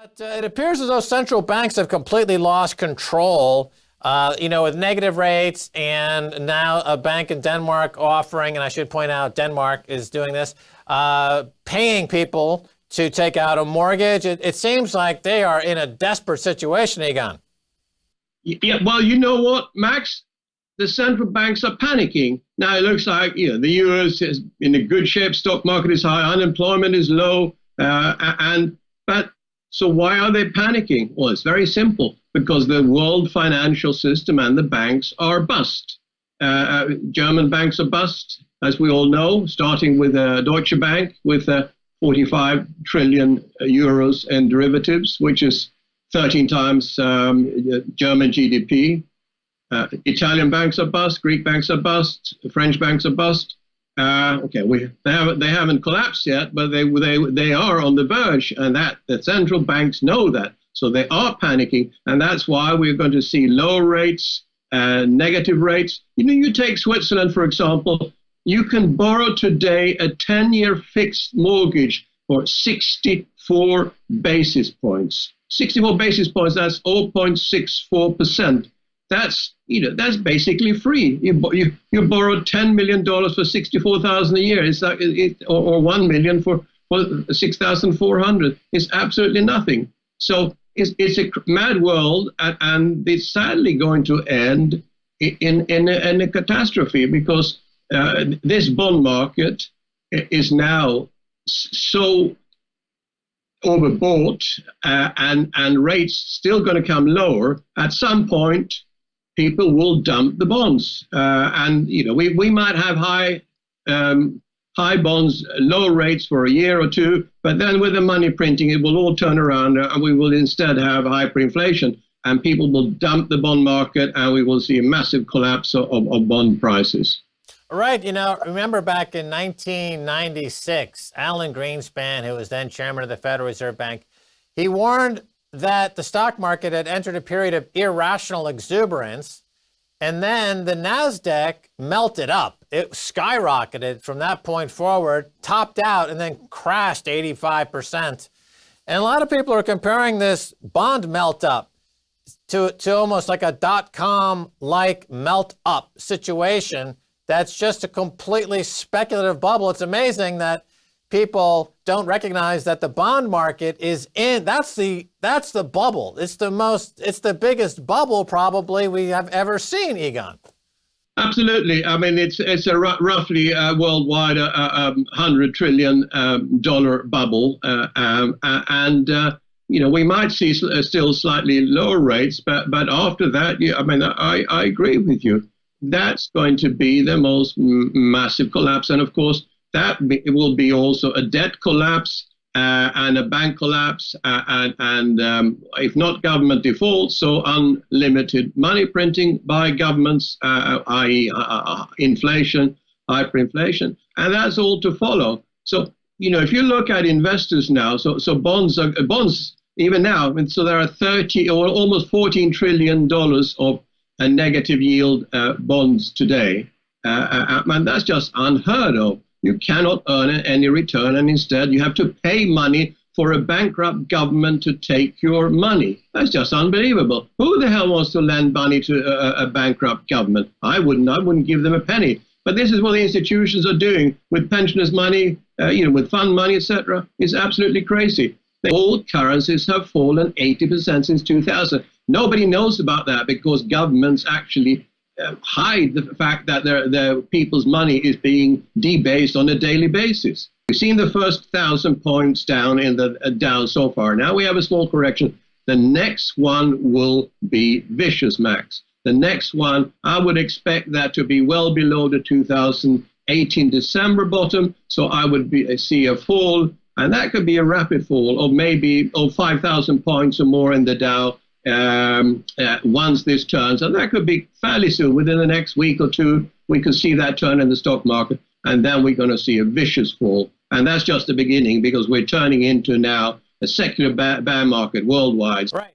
But it appears as though central banks have completely lost control, with negative rates, and now a bank in Denmark offering, and I should point out Denmark is doing this, paying people to take out a mortgage. It seems like they are in a desperate situation, Egon. Yeah, well, you know what, Max? The central banks are panicking. Now it looks like the US is in a good shape, stock market is high, unemployment is low, but so why are they panicking? Well, it's very simple, because the world financial system and the banks are bust. German banks are bust, as we all know, starting with Deutsche Bank with 45 trillion euros in derivatives, which is 13 times German GDP. Italian banks are bust, Greek banks are bust, French banks are bust. They haven't collapsed yet, but they are on the verge, and that the central banks know that, so they are panicking, and that's why we're going to see low rates, negative rates. You take Switzerland for example. You can borrow today a 10-year fixed mortgage for 64 basis points. 64 basis points. That's 0.64%. That's basically free. You borrowed $10 million for $64,000 a year. Or $1 million for $6,400. It's absolutely nothing. So it's a mad world, and it's sadly going to end in a catastrophe, because this bond market is now so overbought, and rates still going to come lower. At some point, people will dump the bonds, and we might have high bonds, low rates for a year or two, but then with the money printing, it will all turn around, and we will instead have hyperinflation, and people will dump the bond market, and we will see a massive collapse of bond prices. Right. Remember back in 1996, Alan Greenspan, who was then chairman of the Federal Reserve Bank, he warned that the stock market had entered a period of irrational exuberance, and then the NASDAQ melted up. It skyrocketed from that point forward, topped out, and then crashed 85%. And a lot of people are comparing this bond melt up to almost like a dot-com-like melt up situation. That's just a completely speculative bubble. It's amazing that people don't recognize that the bond market is that's the bubble. It's the biggest bubble probably we have ever seen, Egon. Absolutely. I mean, it's a roughly worldwide $100 trillion bubble, and we might see still slightly lower rates, but after that, I agree with you. That's going to be the most massive collapse. And of course, it will be also a debt collapse and a bank collapse, and if not government default, so unlimited money printing by governments, i.e. Inflation, hyperinflation, and that's all to follow. So, if you look at investors now, so bonds even now, so there are 30 or almost $14 trillion of negative yield bonds today, and that's just unheard of. You cannot earn any return, and instead you have to pay money for a bankrupt government to take your money. That's just unbelievable. Who the hell wants to lend money to a bankrupt government? I wouldn't give them a penny. But this is what the institutions are doing with pensioners' money, with fund money, etc. It's absolutely crazy. All currencies have fallen 80% since 2000. Nobody knows about that, because governments actually hide the fact that their people's money is being debased on a daily basis. We've seen the first 1,000 points down in the Dow so far. Now we have a small correction. The next one will be vicious, Max. The next one, I would expect that to be well below the 2018 December bottom. So I would see a fall, and that could be a rapid fall of maybe 5,000 points or more in the Dow. Once this turns, and that could be fairly soon, within the next week or two, we could see that turn in the stock market, and then we're going to see a vicious fall. And that's just the beginning, because we're turning into now a secular bear market worldwide. Right.